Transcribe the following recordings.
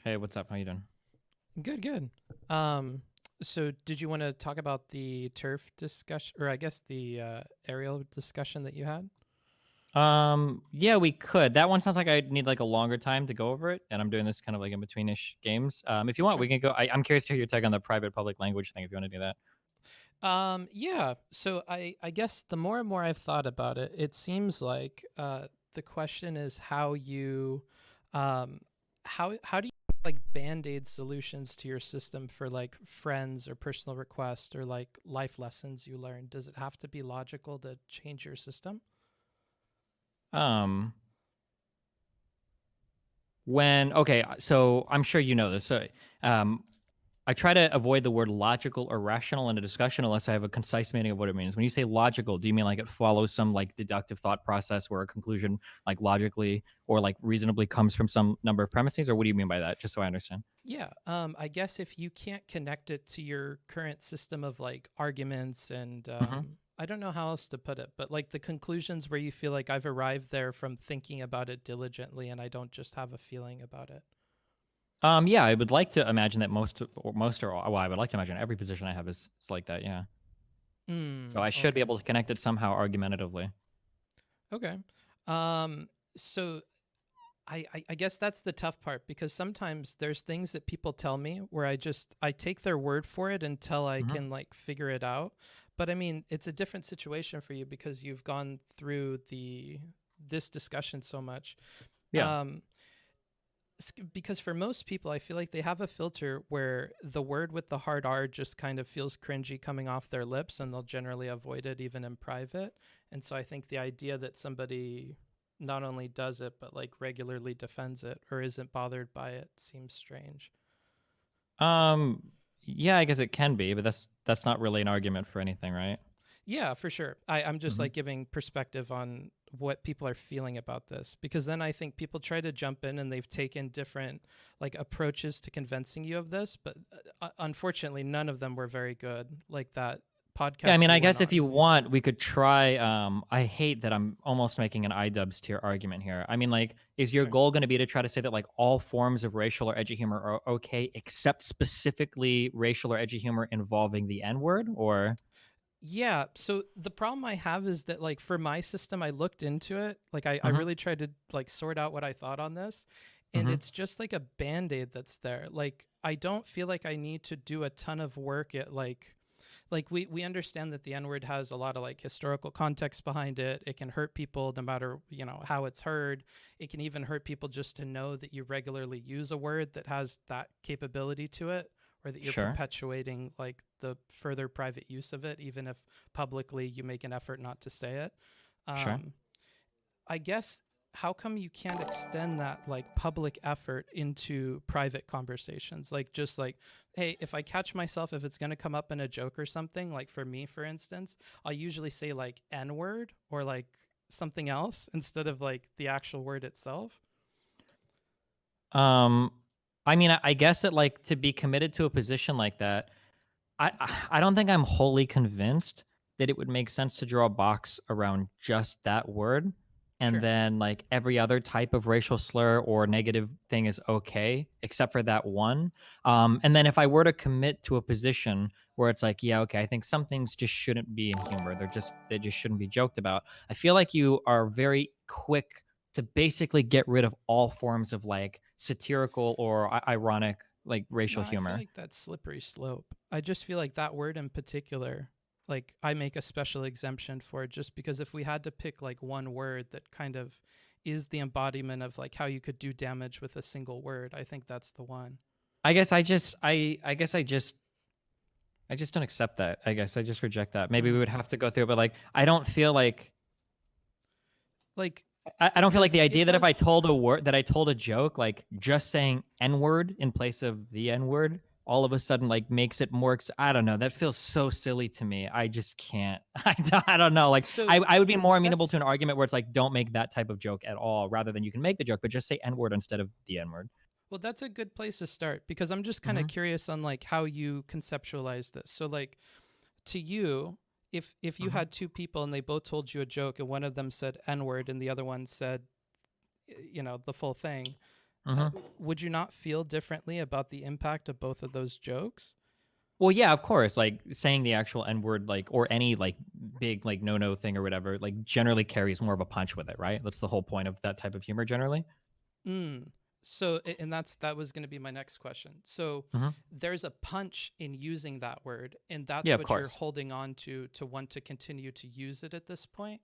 Hey, what's up? How you doing? Good, good. Um, so did you want to talk about the turf discussion, or I guess the aerial discussion that you had? Yeah, we could. That one sounds like I need like a longer time to go over it, and I'm doing this kind of like in betweenish games. If you want, we Sure. can go. I'm curious to hear your take on the private public language thing. If you want to do that. Yeah. So I guess the more and more I've thought about it, it seems like the question is how you, um, how do you like band-aid solutions to your system for like friends or personal requests or like life lessons you learned? Does it have to be logical to change your system? Um, when okay, so I'm sure you know this. So, um, I try to avoid the word logical or rational in a discussion unless I have a concise meaning of what it means. When you say logical, do you mean like it follows some like deductive thought process where a conclusion like logically or like reasonably comes from some number of premises, or what do you mean by that? Just so I understand. Yeah, I guess if you can't connect it to your current system of like arguments and Mm-hmm. I don't know how else to put it, but like the conclusions where you feel like I've arrived there from thinking about it diligently and I don't just have a feeling about it. Yeah, I would like to imagine that most or all, well, I would like to imagine every position I have is like that. Yeah, so I should be Okay. able to connect it somehow argumentatively. Okay. So I guess that's the tough part because sometimes there's things that people tell me where I take their word for it until I Hmm. can like figure it out. But I mean, it's a different situation for you because you've gone through the this discussion so much. Yeah. Um, because for most people, I feel like they have a filter where the word with the hard R just kind of feels cringy coming off their lips, and they'll generally avoid it even in private. And so I think the idea that somebody not only does it but like regularly defends it or isn't bothered by it seems strange. Um. Yeah, I guess it can be, but that's not really an argument for anything, right? Yeah, for sure. I'm just Hmm. like giving perspective on what people are feeling about this because then I think people try to jump in and they've taken different like approaches to convincing you of this, but unfortunately none of them were very good. Like that Yeah, I podcast mean, you I went guess if on. you want, we could try. I hate that I'm almost making an iDubbbz tier argument here. I mean, like, is your Sure. goal going to be to try to say that like all forms of racial or edgy humor are okay, except specifically racial or edgy humor involving the N word, or? Yeah. So the problem I have is that like for my system, I looked into it. Like I Hmm. really tried to like sort out what I thought on this. And Hmm. it's just like a band-aid that's there. Like I don't feel like I need to do a ton of work at like we understand that the n-word has a lot of like historical context behind it. It can hurt people no matter how it's heard. It can even hurt people just to know that you regularly use a word that has that capability to it, or that you're Sure. perpetuating like the further private use of it even if publicly you make an effort not to say it. Sure. um, I guess how come you can't extend that like public effort into private conversations? Like just like, hey, if I catch myself, if it's going to come up in a joke or something, like for me, for instance, I'll usually say like N word or like something else instead of like the actual word itself. Um, I mean, I guess that like to be committed to a position like that, I don't think I'm wholly convinced that it would make sense to draw a box around just that word, and Sure. then like every other type of racial slur or negative thing is okay except for that one. And then if I were to commit to a position where it's like, yeah, okay, I think some things just shouldn't be in humor. They just shouldn't be joked about. I feel like you are very quick to basically get rid of all forms of like satirical or ironic like No, racial I feel humor. like that's slippery slope. I just feel like that word in particular, like I make a special exemption for it just because if we had to pick like one word that kind of is the embodiment of like how you could do damage with a single word, I think that's the one. I guess I just don't accept that. I guess I just reject that. Maybe we would Mm. have to go through it, but like I don't feel like Like, I don't feel like because the idea it that if I does. told a word that I told a joke, like just saying N word in place of the N word, all of a sudden like makes it more. I don't know. That feels so silly to me. I just can't. I don't know. Like So I would be more amenable that's to an argument where it's like don't make that type of joke at all, rather than you can make the joke, but just say N word instead of the N word. well, that's a good place to start because I'm just kind of Mm-hmm. curious on like how you conceptualize this. So like to you, if you Mm-hmm. had two people and they both told you a joke and one of them said N word and the other one said the full thing, Hmm. Would you not feel differently about the impact of both of those jokes? Well, yeah, of course. Like saying the actual N word, like or any like big like no thing or whatever, like generally carries more of a punch with it, right? That's the whole point of that type of humor generally. Mm. So, and that was going to be my next question. So, Hmm. there's a punch in using that word, and Yeah, that's of what you're course. holding on to want to continue to use it at this point.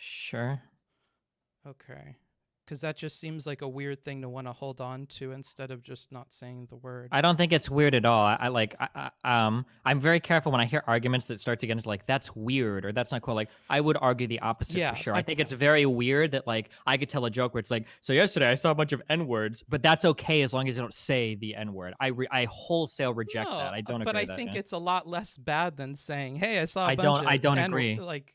Sure. Okay. Because that just seems like a weird thing to want to hold on to instead of just not saying the word. I don't think it's weird at all. I like I'm very careful when I hear arguments that start to get into like that's weird or that's not cool. Like I would argue the opposite for Yeah, sure. I think it's very weird that like I could tell a joke where it's like, so yesterday I saw a bunch of N words, but that's okay as long as you don't say the N word. I wholesale reject that. no, I don't but agree I with that. think Yeah. it's a lot less bad than saying, "Hey, I saw a I bunch don't I of don't and agree. like,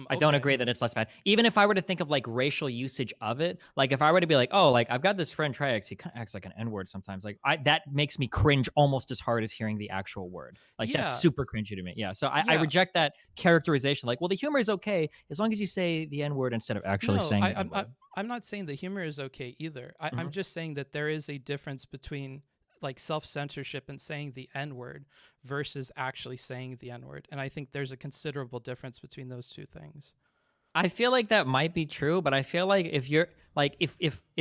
I don't okay, agree that it's less bad. Even if I were to think of like racial usage of it, like if I were to be like, oh, like I've got this friend Triax, he kind of acts like an N word sometimes. Like I that makes me cringe almost as hard as hearing the actual word. Like that's yeah, super cringy to me. Yeah. So I yeah." reject that characterization. Like, well, the humor is okay as long as you say the N word instead of actually No, saying the N word. I'm not saying the humor is okay either. I'm Hmm. just saying that there is a difference between like self censorship and saying the N word versus actually saying the N word, and I think there's a considerable difference between those two things. I feel like that might be true, but I feel like if you're like if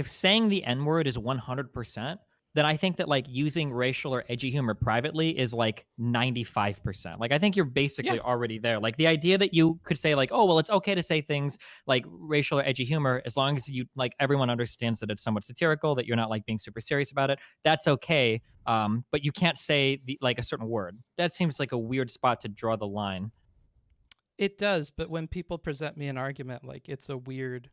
saying the N word is 100%, then I think that like using racial or edgy humor privately is like 95%. Like I think you're Yeah, basically already there. Like the idea that you could say like, "Oh, well, it's okay to say things like racial or edgy humor as long as you like everyone understands that it's somewhat satirical, that you're not like being super serious about it." That's okay. But you can't say the like a certain word. That seems like a weird spot to draw the line. it does, but when people present me an argument, like it's a weird.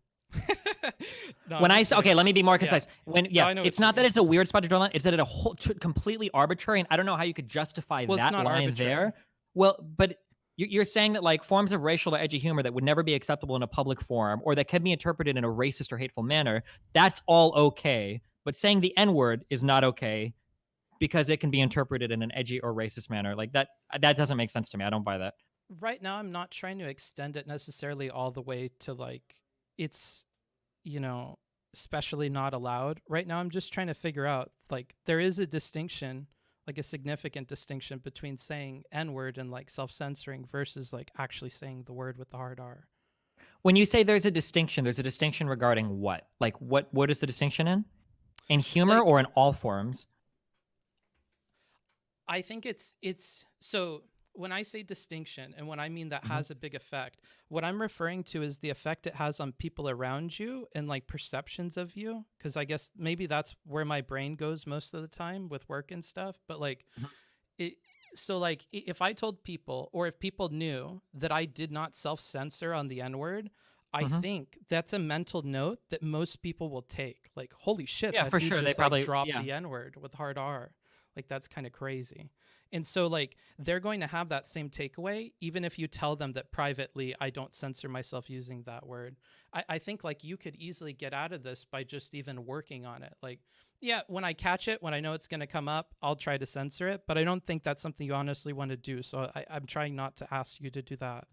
No, I'm When I just say, kidding. okay, let me be more Yeah, concise. When no, yeah, I know it's what you not that mean. it's a weird spot to draw a line. It's that it's completely arbitrary, and I don't know how you could justify Well, it's that not line arbitrary. there. Well, but you're saying that like forms of racial or edgy humor that would never be acceptable in a public forum, or that can be interpreted in a racist or hateful manner, that's all okay. But saying the N word is not okay because it can be interpreted in an edgy or racist manner. Like that doesn't make sense to me. I don't buy that. Right now, I'm not trying to extend it necessarily all the way to like it's you know, especially not allowed. Right now, I'm just trying to figure out like there is a distinction, like a significant distinction between saying N word and like self censoring versus like actually saying the word with the hard R. When you say there's a distinction regarding what? Like what is the distinction in? In humor Like or in all forms? I think it's so when I say distinction and when I mean that Mhm. has a big effect, what I'm referring to is the effect it has on people around you and like perceptions of you. Cause I guess maybe that's where my brain goes most of the time with work and stuff. But like Mhm. it, so like if I told people or if people knew that I did not self censor on the N word, I Mhm. think that's a mental note that most people will take. Like, holy shit, Yeah, that for dude sure. They just like probably dropped yeah. the N word with hard R. Like, that's kind of crazy. And so, like, they're going to have that same takeaway, even if you tell them that privately, I don't censor myself using that word. I think, like, you could easily get out of this by just even working on it. Like, yeah, when I catch it, when I know it's going to come up, I'll try to censor it. But I don't think that's something you honestly want to do. So I'm trying not to ask you to do that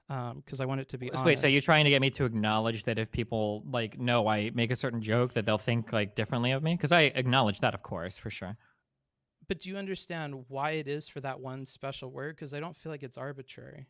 because I want it to be Wait, so you're honest. trying to get me to acknowledge that if people like know I make a certain joke that they'll think like differently of me? Because I acknowledge that, of course, for sure. But do you understand why it is for that one special word? Because I don't feel like it's arbitrary.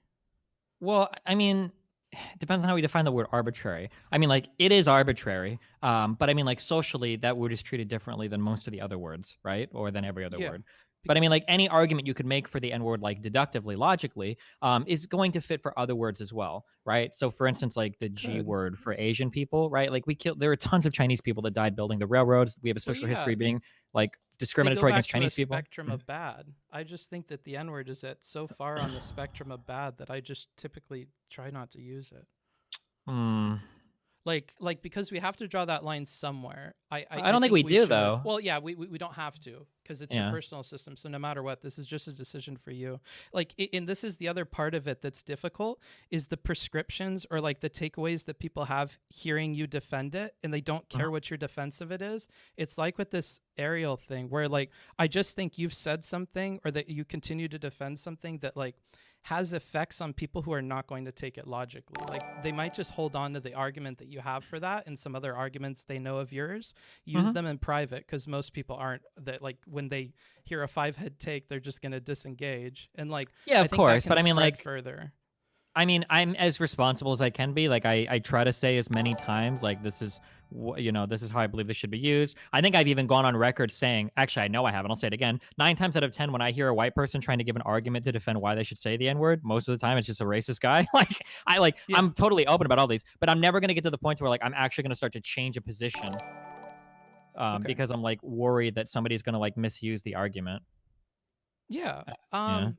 Well, I mean, it depends on how we define the word arbitrary. I mean, like it is arbitrary, but I mean, like socially, that word is treated differently than most of the other words, right? Or than every other Yeah. word. But I mean, like any argument you could make for the N word, like deductively, logically, is going to fit for other words as well, right? So, for instance, like the G Good. word for Asian people, right? Like we killed, there are tons of Chinese people that died building the railroads. We have a Well, special yeah, history being like they go discriminatory back against to a Chinese people. spectrum of bad. I just think that the N word is at so far on the spectrum of bad that I just typically try not to use it. Hmm. Like because we have to draw that line somewhere. I I don't think think we we do should. though. Well, yeah, we don't have to because it's your Yeah. personal system. So no matter what, this is just a decision for you. Like, and this is the other part of it that's difficult is the prescriptions or like the takeaways that people have hearing you defend it, and they don't care Mhm. what your defense of it is. It's like with this Arielle thing where like I just think you've said something or that you continue to defend something that like has effects on people who are not going to take it logically. Like they might just hold on to the argument that you have for that and some other arguments they know of yours, use them in private, because most people aren't that, like when they hear a 5-head take, they're just going to disengage. And like, Yeah, I of think that course. can But I mean, spread like, further. I mean, I'm as responsible as I can be. Like, I try to say as many times, like, this is, this is how I believe this should be used. I think I've even gone on record saying, actually, I know I haven't. I'll say it again. 9 times out of 10, when I hear a white person trying to give an argument to defend why they should say the N-word, most of the time it's just a racist guy. Yeah. I'm totally open about all these, but I'm never going to get to the point where like I'm actually going to start to change a position Okay. because I'm like worried that somebody's going to like misuse the argument. Yeah. Yeah.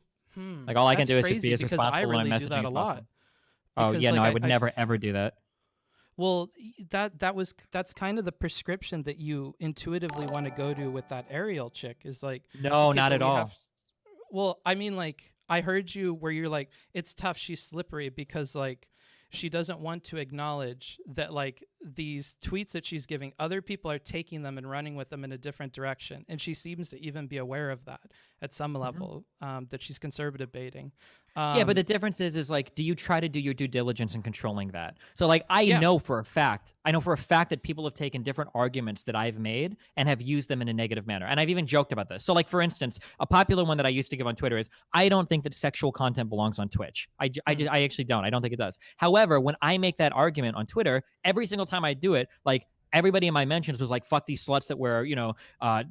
Like all I can That's do is just be crazy as because I responsible when I'm really do messaging that a as lot. possible. Oh Because yeah, no, like I would never ever do that. well, that's kind of the prescription that you intuitively want to go to with that Arielle chick, is like, No, okay, not but at we all. have, well, I mean, like, I heard you where you're like, it's tough, she's slippery, because like she doesn't want to acknowledge that like these tweets that she's giving, other people are taking them and running with them in a different direction, and she seems to even be aware of that at some level, that she's conservative baiting. Yeah, but the difference is like, do you try to do your due diligence in controlling that? So like, I Yeah. know for a fact that people have taken different arguments that I've made and have used them in a negative manner. And I've even joked about this. So like, for instance, a popular one that I used to give on Twitter is, I don't think that sexual content belongs on Twitch. I actually don't. I don't think it does. However, when I make that argument on Twitter, every single time I do it, like, everybody in my mentions was like, fuck these sluts that wear,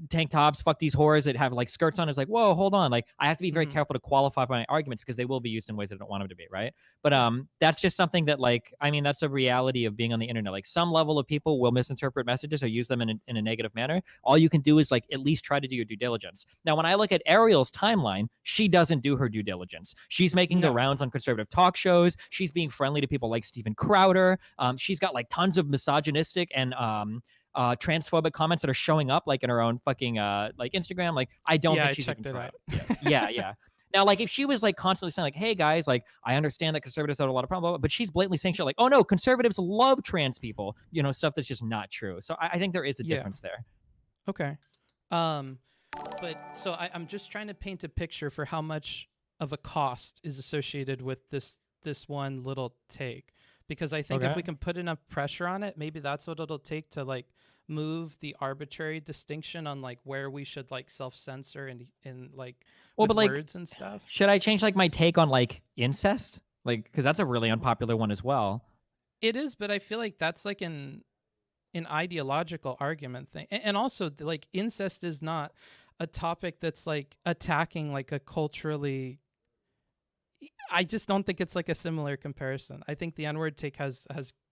tank tops, fuck these whores that have like skirts on. It's like, whoa, hold on. Like, I have to be very careful to qualify my arguments because they will be used in ways that I don't want them to be, right? But that's just something that, like, I mean, that's a reality of being on the internet. Like, some level of people will misinterpret messages or use them in a negative manner. All you can do is like at least try to do your due diligence. Now, when I look at Arielle's timeline, she doesn't do her due diligence. She's making the rounds on conservative talk shows. She's being friendly to people like Steven Crowder. She's got like tons of misogynistic and transphobic comments that are showing up like in her own fucking like Instagram. Like, I don't think she's checked even it trying. out. Yeah. Now, like, if she was like constantly saying like, hey guys, like, I understand that conservatives have a lot of problems, but she's blatantly saying shit like, oh no, conservatives love trans people, stuff that's just not true. So I think there is a difference there. Okay. But so I'm just trying to paint a picture for how much of a cost is associated with this one little take, because I think if we can put enough pressure on it, maybe that's what it'll take to like move the arbitrary distinction on like where we should like self-censor and like with but like, words and stuff. Should I change like my take on like incest? Like, because that's a really unpopular one as well. It is, but I feel like that's like an ideological argument thing, and also like incest is not a topic that's like attacking like a culturally. I just don't think it's like a similar comparison. I think the N-word take has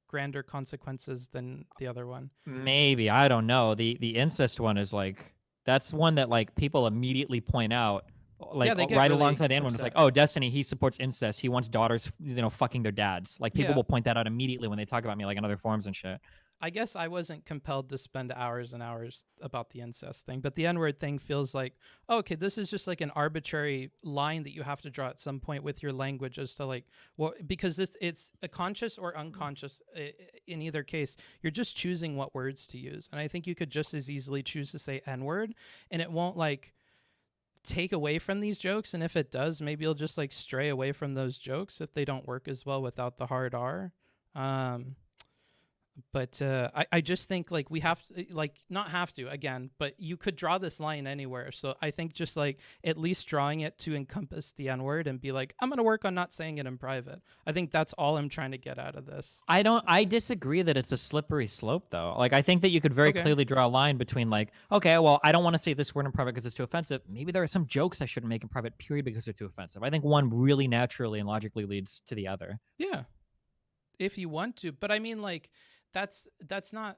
grander consequences than the other one. Maybe, I don't know. The incest one is like, that's one that like people immediately point out, like, they get right really alongside the N one. It's like, oh, Destiny, he supports incest. He wants daughters, fucking their dads. Like, people will point that out immediately when they talk about me, like in other forums and shit. I guess I wasn't compelled to spend hours and hours about the incest thing, but the N-word thing feels like, oh, okay, this is just like an arbitrary line that you have to draw at some point with your language as to like, well, because it's a conscious or unconscious. In either case, you're just choosing what words to use. And I think you could just as easily choose to say N-word, and it won't like take away from these jokes. And if it does, maybe you'll just like stray away from those jokes if they don't work as well without the hard R. But I just think like we have to, like, not have to again, but you could draw this line anywhere. So I think just like at least drawing it to encompass the N-word and be like, I'm going to work on not saying it in private. I think that's all I'm trying to get out of this. I disagree that it's a slippery slope though. Like, I think that you could very clearly draw a line between like, okay, well, I don't want to say this word in private because it's too offensive. Maybe there are some jokes I shouldn't make in private, period, because they're too offensive. I think one really naturally and logically leads to the other. Yeah. If you want to, but I mean like, that's not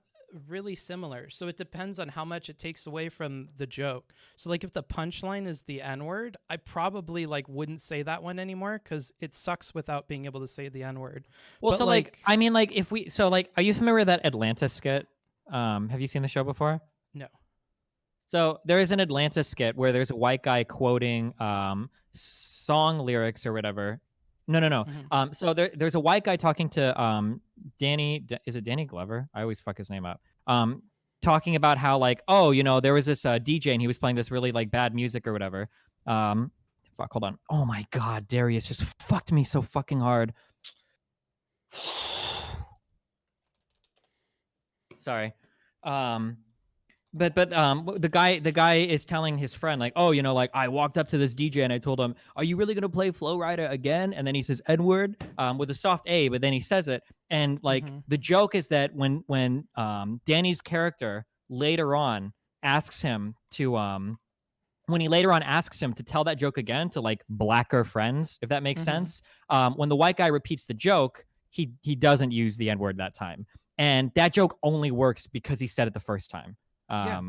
really similar. So it depends on how much it takes away from the joke. So like if the punchline is the N-word, I probably like wouldn't say that one anymore because it sucks without being able to say the N-word. Well, but so like, I mean, like, if we, so like, are you familiar with that Atlanta skit? Have you seen the show before? No. So there is an Atlanta skit where there's a white guy quoting song lyrics or whatever. No. Mm-hmm. So there's a white guy talking to Danny. Is it Danny Glover? I always fuck his name up. Talking about how like, oh, there was this DJ and he was playing this really like bad music or whatever. Fuck, hold on. Oh my god, Darius just fucked me so fucking hard. Sorry. Um, but the guy is telling his friend like, oh, like I walked up to this DJ and I told him, are you really gonna play Flow Rider again? And then he says N word with a soft A, but then he says it, and like the joke is that when Danny's character later on asks him to when he later on asks him to tell that joke again to like blacker friends, if that makes sense. When the white guy repeats the joke, he doesn't use the N word that time, and that joke only works because he said it the first time. Yeah.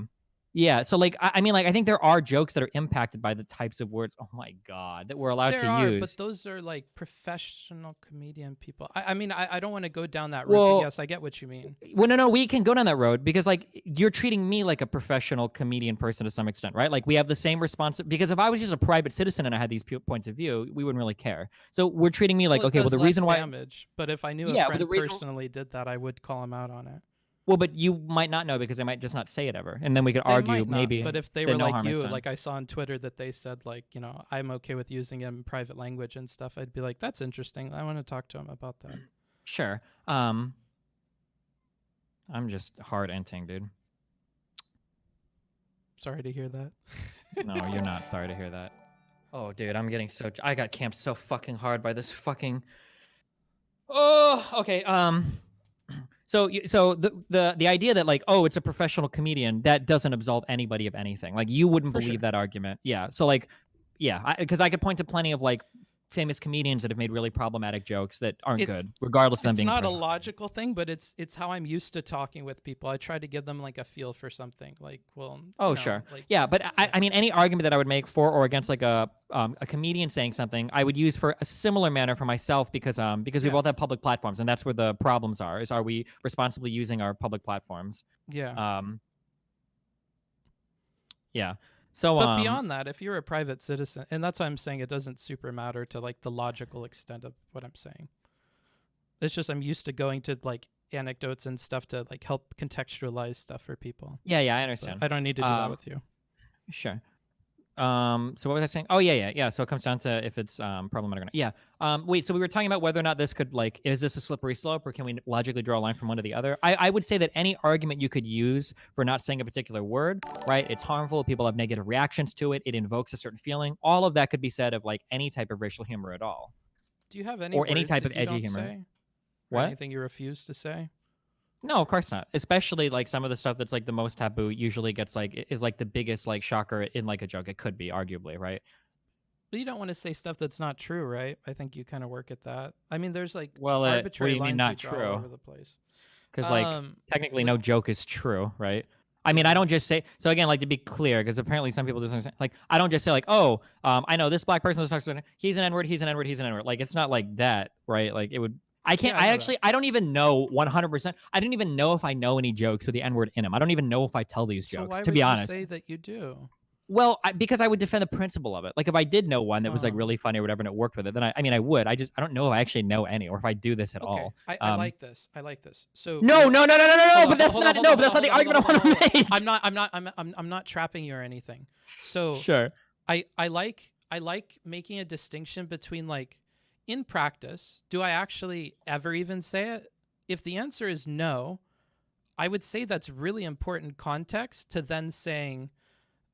Yeah. So like, I mean, like, I think there are jokes that are impacted by the types of words. Oh my god, that we're allowed There to are, use. but those are like professional comedian people. I mean, I don't want to go down that route, Well, but yes, I get what you mean. Well, no, we can go down that road because like you're treating me like a professional comedian person to some extent, right? Like we have the same because if I was just a private citizen and I had these points of view, we wouldn't really care. So we're treating me like, Well, it okay, well does the less reason why damage, but if I knew a yeah, but friend the reason personally did that, I would call him out on it. well, but you might not know because they might just not say it ever, and then we could They argue might not, maybe but if they that were no like harm is you, done. like I saw on Twitter that they said like, I'm okay with using it in private language and stuff, I'd be like, that's interesting. I want to talk to him about that. Sure. I'm just hard ending, dude. Sorry to hear that. No, you're not sorry to hear that. Oh, dude, I'm getting I got camped so fucking hard by this fucking. Oh, okay. So the idea that like, oh, it's a professional comedian, that doesn't absolve anybody of anything. Like you wouldn't For believe sure. that argument. Yeah. So like, yeah, because I could point to plenty of like famous comedians that have made really problematic jokes that aren't good, regardless of them It's being. not a logical thing, but it's how I'm used to talking with people. I try to give them like a feel for something. Like, well, Oh, sure. Like, yeah, but I mean, any argument that I would make for or against like a comedian saying something, I would use for a similar manner for myself because we both have public platforms, and that's where the problems are. Are we responsibly using our public platforms? Yeah. Yeah. So, but beyond that, if you're a private citizen, and that's why I'm saying it doesn't super matter to like the logical extent of what I'm saying. It's just I'm used to going to like anecdotes and stuff to like help contextualize stuff for people. Yeah, I understand. So I don't need to do that with you. Sure. So what was I saying? Oh, yeah. So it comes down to if it's problematic or not. Yeah. Wait. So we were talking about whether or not this could like, is this a slippery slope, or can we logically draw a line from one to the other? I would say that any argument you could use for not saying a particular word, right? It's harmful. People have negative reactions to it. It invokes a certain feeling. All of that could be said of like any type of racial humor at all. Do you have any or any type of edgy humor? Say? What? Anything you refuse to say? No, of course not. Especially like some of the stuff that's like the most taboo usually gets like is like the biggest like shocker in like a joke. It could be arguably, right? But you don't want to say stuff that's not true, right? I think you kind of work at that. I mean, there's like arbitrary what do you mean not true true? all over the place. Because like technically no joke is true, right? I mean, I don't just say, so again, like to be clear, because apparently some people just understand, like, I don't just say like, oh, I know this black person, this person, he's an N-word, he's an N-word, he's an N-word. Like, it's not like that, right? Like it would, I can't, I don't even know 100%. I didn't even know if I know any jokes with the N-word in them. I don't even know if I tell these jokes, to be honest. Why would you say that you do? Well, because I would defend the principle of it. Like if I did know one that was like really funny or whatever and it worked with it, then I mean, I would. I don't know if I actually know any or if I do this at all. I like this. I like this. So no. But that's not the argument I want to make. I'm not trapping you or anything. So sure. I like making a distinction between like in practice, do I actually ever even say it? If the answer is no, I would say that's really important context to then saying,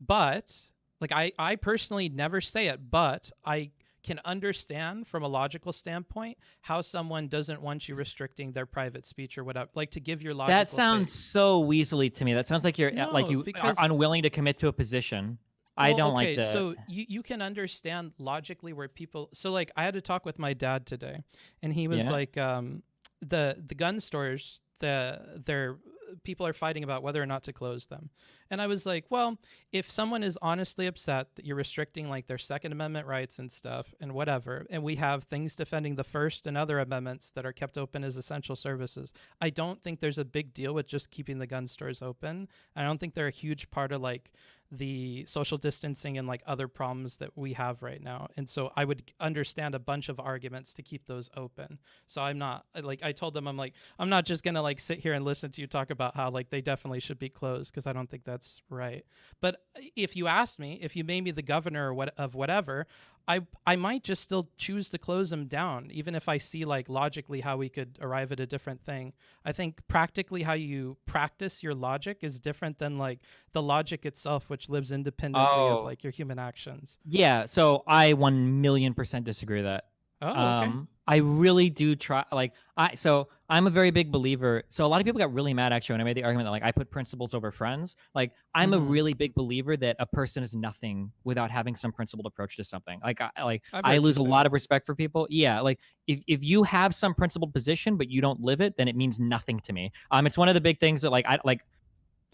but like I personally never say it, but I can understand from a logical standpoint how someone doesn't want you restricting their private speech or whatever, like to give your logical That sounds so weaselly to me. That sounds like you're like you are unwilling to commit to a position. I don't like that. So you can understand logically where people, so like I had to talk with my dad today and he was like, the gun stores, their people are fighting about whether or not to close them. And I was like, well, if someone is honestly upset that you're restricting like their Second Amendment rights and stuff and whatever, and we have things defending the First and other amendments that are kept open as essential services, I don't think there's a big deal with just keeping the gun stores open. I don't think they're a huge part of like the social distancing and like other problems that we have right now. And so I would understand a bunch of arguments to keep those open. So I'm not like, I told them, I'm like, I'm not just going to like sit here and listen to you talk about how like they definitely should be closed, because I don't think that's that's right. But if you asked me, if you made me the governor or of whatever, I might just still choose to close them down, even if I see like logically how we could arrive at a different thing. I think practically how you practice your logic is different than like the logic itself, which lives independently of Oh, like your human actions. yeah. So I 1,000,000% disagree with that. Oh, okay. I really do try. Like so I'm a very big believer. So a lot of people got really mad actually when I made the argument that like I put principles over friends. Like I'm a Mm-hmm. really big believer that a person is nothing without having some principled approach to something. I've I heard you lose a say lot that. of respect for people. Yeah, like if you have some principled position but you don't live it, then it means nothing to me. It's one of the big things that like I like.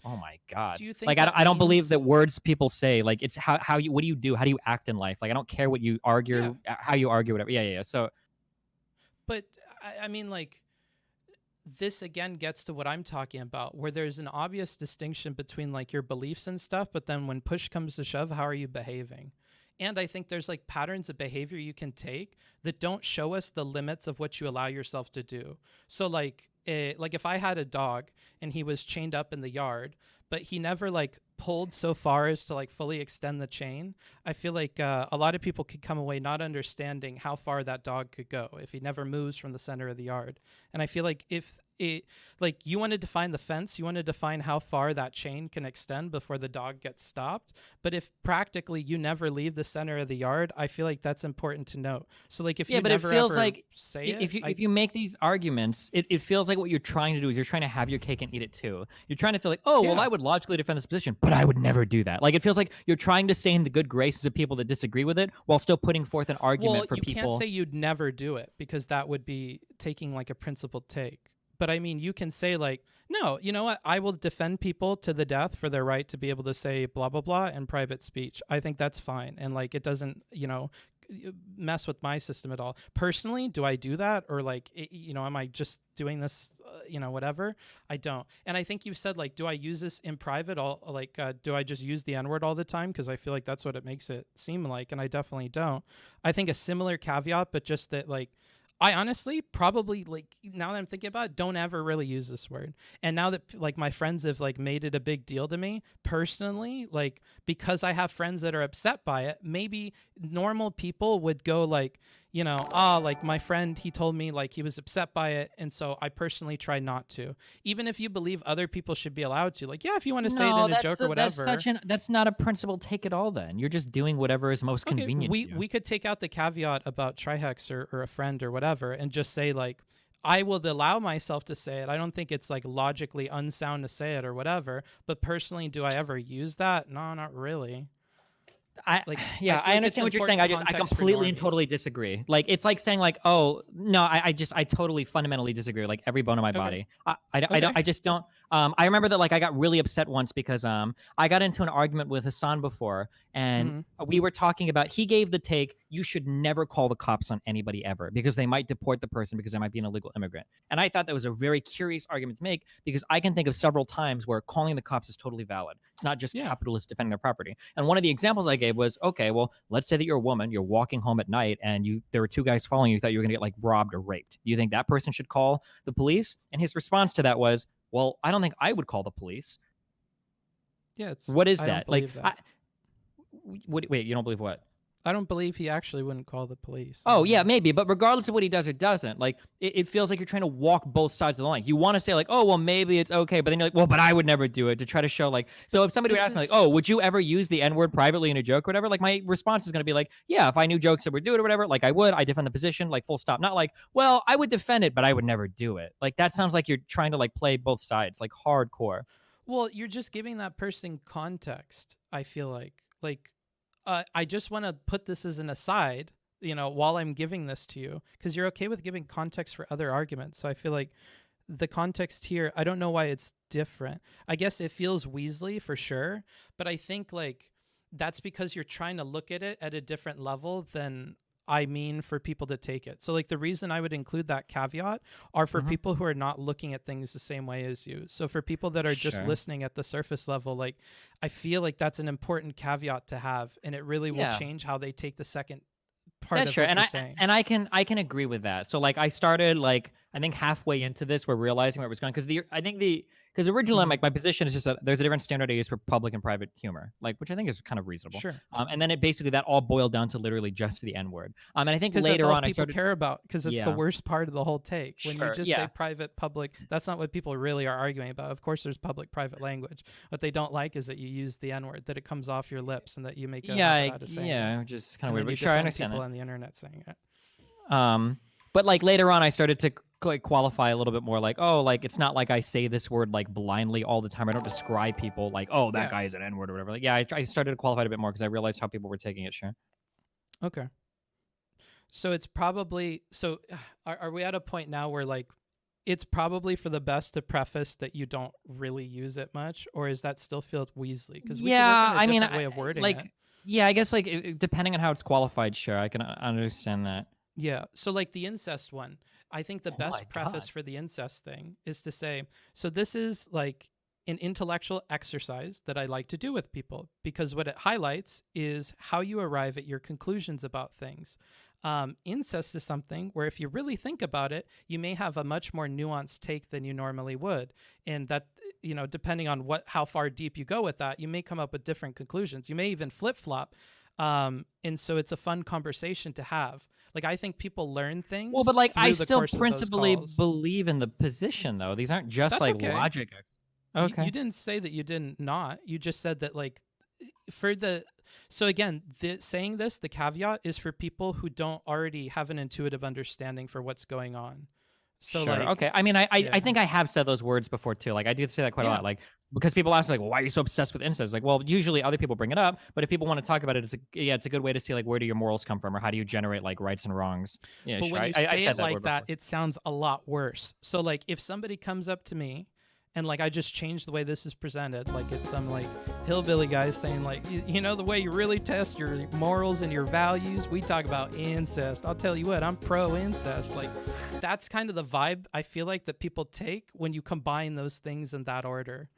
Oh my god. Do you think Like that I don't believe that means? words people say. Like it's how you what do you do? How do you act in life? Like I don't care what you Yeah, argue, how you argue, whatever. Yeah. So but I mean, like, this again gets to what I'm talking about, where there's an obvious distinction between like your beliefs and stuff, but then when push comes to shove, how are you behaving? And I think there's like patterns of behavior you can take that don't show us the limits of what you allow yourself to do. So like if I had a dog and he was chained up in the yard, but he never like pulled so far as to like fully extend the chain, I feel like a lot of people could come away not understanding how far that dog could go if he never moves from the center of the yard. And I feel like if it, like you want to define the fence, you want to define how far that chain can extend before the dog gets stopped. But if practically you never leave the center of the yard, I feel like that's important to note. So like if yeah, you but it never feels ever like say it, if you make these arguments, it feels like what you're trying to do is you're trying to have your cake and eat it too. You're trying to say like, oh well, yeah. I would logically defend this position, but I would never do that. Like it feels like you're trying to stay in the good graces of people that disagree with it while still putting forth an Well, argument for you can't say people. you'd never do it because that would be taking like a principled take. But I mean, you can say like, no, you know what? I will defend people to the death for their right to be able to say blah blah blah in private speech. I think that's fine, and like it doesn't, mess with my system at all. Personally, do I do that, or like, am I just doing this, whatever? I don't. And I think you said like, do I use this in private? All like, do I just use the N word all the time? Because I feel like that's what it makes it seem like, and I definitely don't. I think a similar caveat, but just that like I honestly probably like now that I'm thinking about it, don't ever really use this word. And now that like my friends have like made it a big deal to me personally, like because I have friends that are upset by it, maybe normal people would go like, like my friend, he told me like he was upset by it. And so I personally try not to. Even if you believe other people should be allowed to, like, yeah, if you want to say it No, in a joke or whatever. that's not a principled take at all. Then you're just doing whatever is most Okay, convenient to you. we could take out the caveat about trihex or a friend or whatever and just say like I will allow myself to say it. I don't think it's like logically unsound to say it or whatever, but personally do I ever use that? No, not really. I Like I yeah, feel I like it's understand what you're saying. important I context for completely and normies. totally disagree. Like it's like saying like, oh no, I totally fundamentally disagree. Like every bone in my Okay. body. Okay. I just don't. I remember that like I got really upset once because I got into an argument with Hasan before, and Mm-hmm. we were talking about he gave the take you should never call the cops on anybody ever because they might deport the person because they might be an illegal immigrant. And I thought that was a very curious argument to make because I can think of several times where calling the cops is totally valid. It's not just Yeah. capitalists defending their property. And one of the examples I gave was okay, well, let's say that you're a woman, you're walking home at night, and there were two guys following you, you thought you were going to get like robbed or raped. Do you think that person should call the police? And his response to that was, well, I don't think I would call the police. Yeah, What is I don't that? Like, believe that. wait, you don't believe what? I don't believe he actually wouldn't call the police. Oh yeah, No. maybe, but regardless of what he does or doesn't, like it feels like you're trying to walk both sides of the line. You want to say like, oh well, maybe it's okay, but then you're like, well, but I would never do it to try to show like. So if somebody would This ask me like, oh, is would you ever use the N word privately in a joke or whatever? Like my response is going to be like, yeah, if I knew jokes that would do it or whatever, like I would. I defend the position, like full stop. Not like, well, I would defend it, but I would never do it. Like that sounds like you're trying to like play both sides, like hardcore. well, you're just giving that person context, I feel like I just want to put this as an aside, while I'm giving this to you, because you're okay with giving context for other arguments. So I feel like the context here, I don't know why it's different. I guess it feels Weasley for sure, but I think like that's because you're trying to look at it at a different level than I mean for people to take it. So like the reason I would include that caveat are for Mm-hmm. people who are not looking at things the same way as you. So for people that are just Sure. listening at the surface level, like I feel like that's an important caveat to have, and it really will Yeah. change how they take the second part That's of true, what and you're saying. I can agree with that. So like I started like I think halfway into this, we're realizing where it was going because Because originally, Mhm. like my position is just that there's a different standard I use for public and private humor, like which I think is kind of reasonable. Sure. And then it basically that all boiled down to literally just the N word. And I think Because that's later all on I people started, care about, because it's the yeah, worst part of the whole take. When you sure, just say yeah, private, public, that's not what people really are arguing about. Of course, there's public, private language. What they don't like is that you use the N word, that it comes off your lips, and that you make a habit out of saying it. yeah, just kind of And weird, then you but sure, I defend understand people that. on the internet saying it. But like later on, I started to like qualify a little bit more. Like, oh, like it's not like I say this word like blindly all the time. I don't describe people like, oh, that Yeah. guy is an N word or whatever. Like, yeah, I started to qualify it a bit more because I realized how people were taking it. Sure. Okay. So it's probably so. Are we at a point now where like it's probably for the best to preface that you don't really use it much, or is that still feel Weasley? Because we could work Yeah, on a I mean, different way of wording it. like, yeah, I guess like depending on how it's qualified, sure, I can understand that. Yeah. So like the incest one, I think the Oh my best preface god. for the incest thing is to say, so this is like an intellectual exercise that I like to do with people, because what it highlights is how you arrive at your conclusions about things. Incest is something where if you really think about it, you may have a much more nuanced take than you normally would. And that, depending on how far deep you go with that, you may come up with different conclusions. You may even flip flop. And so it's a fun conversation to have. Like, I think people learn Well, things but like I through the still course of those principally calls. believe in the position though. These aren't just That's like okay. logic. You Okay. didn't say that you didn't not. You just said that, like, for the. So again, saying this, the caveat is for people who don't already have an intuitive understanding for what's going on. So, Sure. like, Okay. I mean, I yeah. think I have said those words before too. Like I do say that quite a Yeah. lot. Like because people ask me like, well, why are you so obsessed with incest? Like, well, usually other people bring it up, but if people want to talk about it, it's a good way to see like where do your morals come from or how do you generate like rights and wrongs. Yeah, But sure. when you I've say said it that word like that, before. it sounds a lot worse. So, like, if somebody comes up to me and, like, I just changed the way this is presented, like it's some, like, hillbilly guy saying, like, the way you really test your morals and your values, we talk about incest. I'll tell you what, I'm pro incest. Like, that's kind of the vibe I feel like that people take when you combine those things in that order.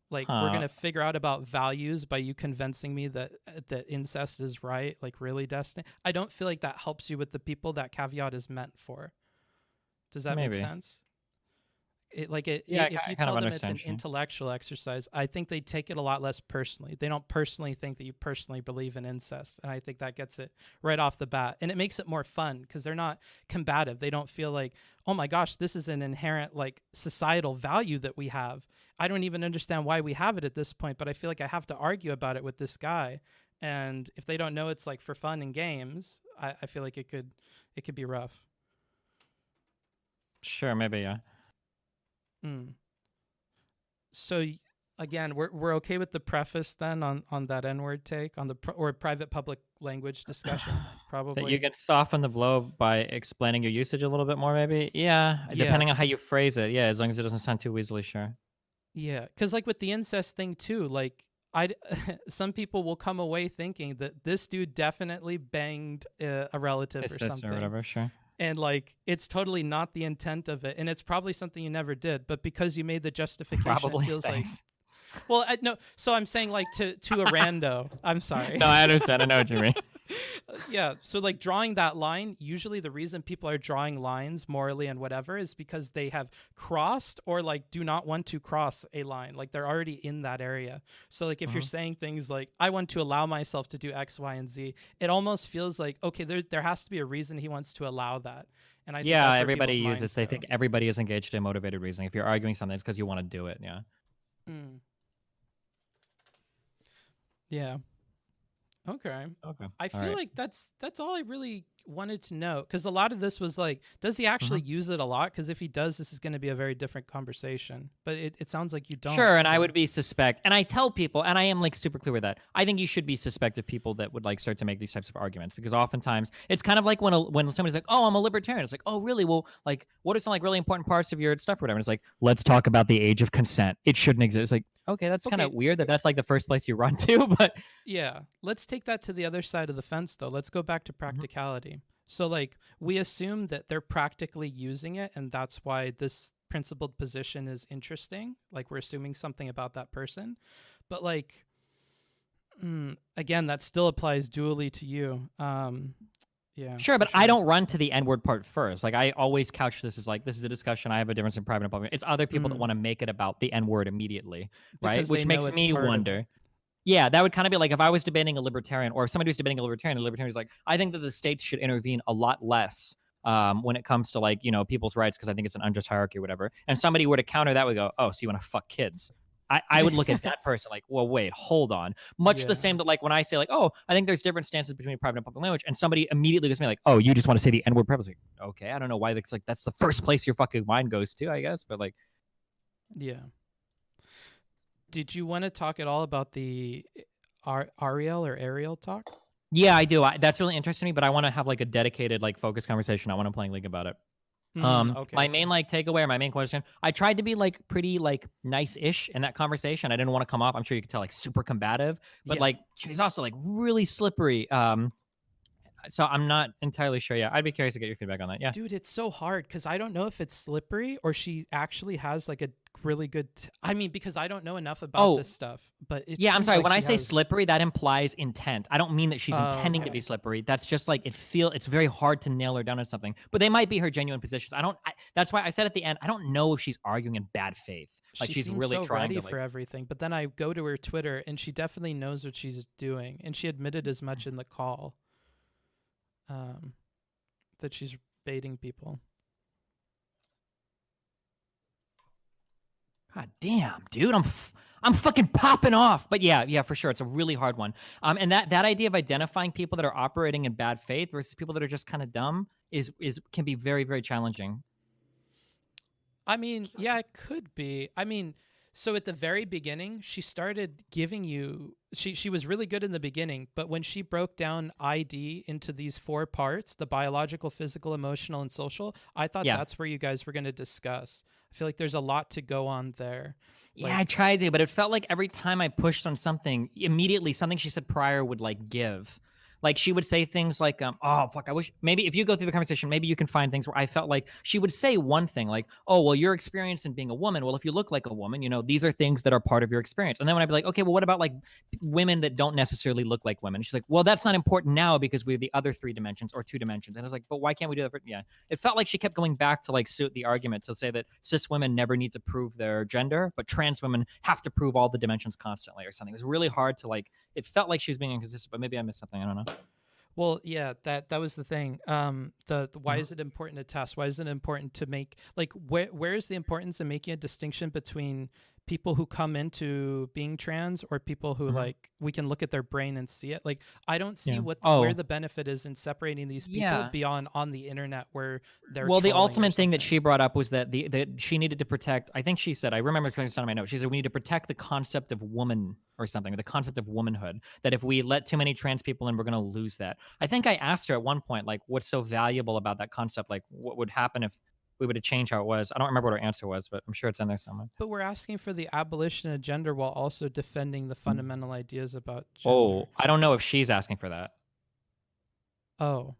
Like, we're Huh. gonna figure out about values by you convincing me that incest is right, like really, Destiny. I don't feel like that helps you with the people that caveat is meant for. Does that make Maybe. sense? Yeah, If I you kind of tell them it's understand an you. intellectual exercise, I think they take it a lot less personally. They don't personally think that you personally believe in incest, and I think that gets it right off the bat, and it makes it more fun because they're not combative. They don't feel like, oh my gosh, this is an inherent like societal value that we have. I don't even understand why we have it at this point, but I feel like I have to argue about it with this guy, and if they don't know it's like for fun and games, I feel like it could be rough. Sure, maybe, yeah. Mm. So again, we're okay with the preface then on that N-word take on the or private public language discussion, That you probably. can soften the blow by explaining your usage a little bit more, maybe. Yeah, Yeah. depending on how you phrase it. Yeah, as long as it doesn't sound too weaselly, sure. Yeah, cuz like with the incest thing too, like I some people will come away thinking that this dude definitely banged a relative His or sister or something. whatever, sure. And like it's totally not the intent of it, and it's probably something you never did, but because you made the justification it Probably. feels like, Thanks. well, no, so I'm saying like to a rando. I'm sorry. No, I understand. I know what you mean. Yeah, so like drawing that line, usually the reason people are drawing lines morally and whatever is because they have crossed or like do not want to cross a line. Like they're already in that area. So like if you're Mhm. saying things like I want to allow myself to do X, Y, and Z, it almost feels like okay, there has to be a reason he wants to allow that. And I think Yeah, that's where everybody people's uses. minds They go. think everybody is engaged in motivated reasoning. If you're arguing something, it's because you want to do it. Yeah. Mm. Yeah. Okay. Okay. I All feel right. like that's all I really wanted to know, because a lot of this was like, does he actually Mhm. use it a lot? Because if he does, this is going to be a very different conversation. But it sounds like you don't. Sure, and I So would be suspect, and I tell people, and I am like super clear with that. I think you should be suspect of people that would like start to make these types of arguments because oftentimes it's kind of like when somebody's like, "Oh, I'm a libertarian." It's like, "Oh, really? Well, like, what are some like really important parts of your stuff or whatever?" And it's like, "Let's talk about the age of consent. It shouldn't exist." It's like, okay, that's kind okay, of weird that that's like the first place you run to, but yeah. Let's take that to the other side of the fence, though. Let's go back to Mhm. practicality. So like we assume that they're practically using it, and that's why this principled position is interesting. Like we're assuming something about that person, but like again, that still applies dually to you. Yeah, Sure, for but I sure. don't run to the N-word part first. Like I always couch this as like this is a discussion. I have a difference in private and public. It's other people that Mm, want to make it about the N-word immediately, right? because they Which know makes it's me part of it. wonder. Yeah, that would kind of be like if I was debating a libertarian, or if somebody was debating a libertarian, the libertarian is like, I think that the states should intervene a lot less when it comes to like people's rights because I think it's an unjust hierarchy or whatever. And somebody were to counter that would go, oh, so you want to fuck kids? I would look at that person like, well, wait, hold on. Much the Yeah. same that like when I say like, oh, I think there's different stances between private and public language, and somebody immediately goes to me like, oh, you just want to say the N-word prevalence. Like, okay, I don't know why. It's like that's the first place your fucking mind goes to, I guess. But like, Yeah. Did you want to talk at all about the Arielle or Arielle talk? yeah, I do. That's really interesting to me, but I want to have like a dedicated like focused conversation. I want to playing league about it. Okay, My okay. main like takeaway or my main question, I tried to be like pretty like nice-ish in that conversation. I didn't want to come off, I'm sure you could tell, like super combative, but Yeah. like she's also like really slippery. So I'm not entirely sure. Yeah, I'd be curious to get your feedback on that. Yeah. Dude, it's so hard because I don't know if it's slippery or she actually has like a really good. I mean, because I don't know enough about Oh, this stuff, but it yeah, I'm seems sorry. like When I she say has. slippery, that implies intent. I don't mean that she's Oh, intending to be okay. slippery. That's just like it's very hard to nail her down on something. But they might be her genuine positions. That's why I said at the end, I don't know if she's arguing in bad faith. Like She she's seems really so trying ready to for like everything, but then I go to her Twitter and she definitely knows what she's doing, and she admitted as much in the call. Um, that she's baiting people. God damn, dude, I'm fucking popping off. But yeah, for sure, it's a really hard one. And that idea of identifying people that are operating in bad faith versus people that are just kind of dumb is can be very very challenging. I mean, yeah, it could be. I mean, so at the very beginning, she started giving you she was really good in the beginning, but when she broke down ID into these four parts, the biological, physical, emotional, and social, I thought Yeah, that's where you guys were going to discuss. I feel like there's a lot to go on there. yeah, I Like, tried to, but it felt like every time I pushed on something, immediately something she said prior would like give. Like she would say things like, "Oh fuck, I wish maybe if you go through the conversation, maybe you can find things where I felt like she would say one thing like, oh well, your experience in being a woman. Well, if you look like a woman, these are things that are part of your experience. And then when I'd be like, okay, well, what about like women that don't necessarily look like women? She's like, well, that's not important now because we have the other three dimensions or two dimensions. And I was like, but why can't we do that? Yeah, it felt like she kept going back to like suit the argument to say that cis women never need to prove their gender, but trans women have to prove all the dimensions constantly or something. It was really hard to like. It felt like she was being inconsistent, but maybe I missed something. I don't know. well, yeah, that was the thing. The why Mhm. is it important to test? Why is it important to make like where is the importance in making a distinction between people who come into being trans or people who Mhm. like we can look at their brain and see it? Like I don't see Yeah. what where Oh, the benefit is in separating these people yeah. beyond on the internet where they're Well, the trolling or ultimate thing that something. she brought up was that that she needed to protect. I think she said, I remember putting this on my note. She said we need to protect the concept of woman or something, or the concept of womanhood. That if we let too many trans people in, we're going to lose that. I think I asked her at one point, like, what's so valuable about that concept? Like, what would happen if we would have changed how it was? I don't remember what her answer was, but I'm sure it's in there somewhere. But we're asking for the abolition of gender while also defending the fundamental ideas about Oh, gender. I don't know if she's asking for that. Oh.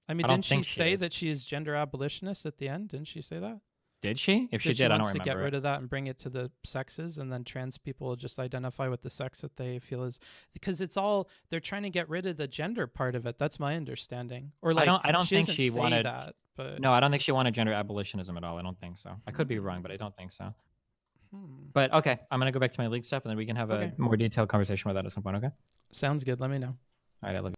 I mean, I didn't don't she think she say is. that she is gender abolitionist at the end? Didn't she say that? Did she? If she That she did, I don't wants to get remember it. rid of that and bring it to the sexes, and then trans people just identify with the sex that they feel is because it's all they're trying to get rid of the gender part of it. That's my understanding. Or like I don't she think doesn't she say wanted. that, but No, I don't think she wanted gender abolitionism at all. I don't think so. I could be wrong, hmm, but I don't think so. hmm. But okay, I'm gonna go back to my league stuff, and then we can have a Okay, more detailed conversation with that at some point. Okay. sounds good. Let me know. All right, I love you.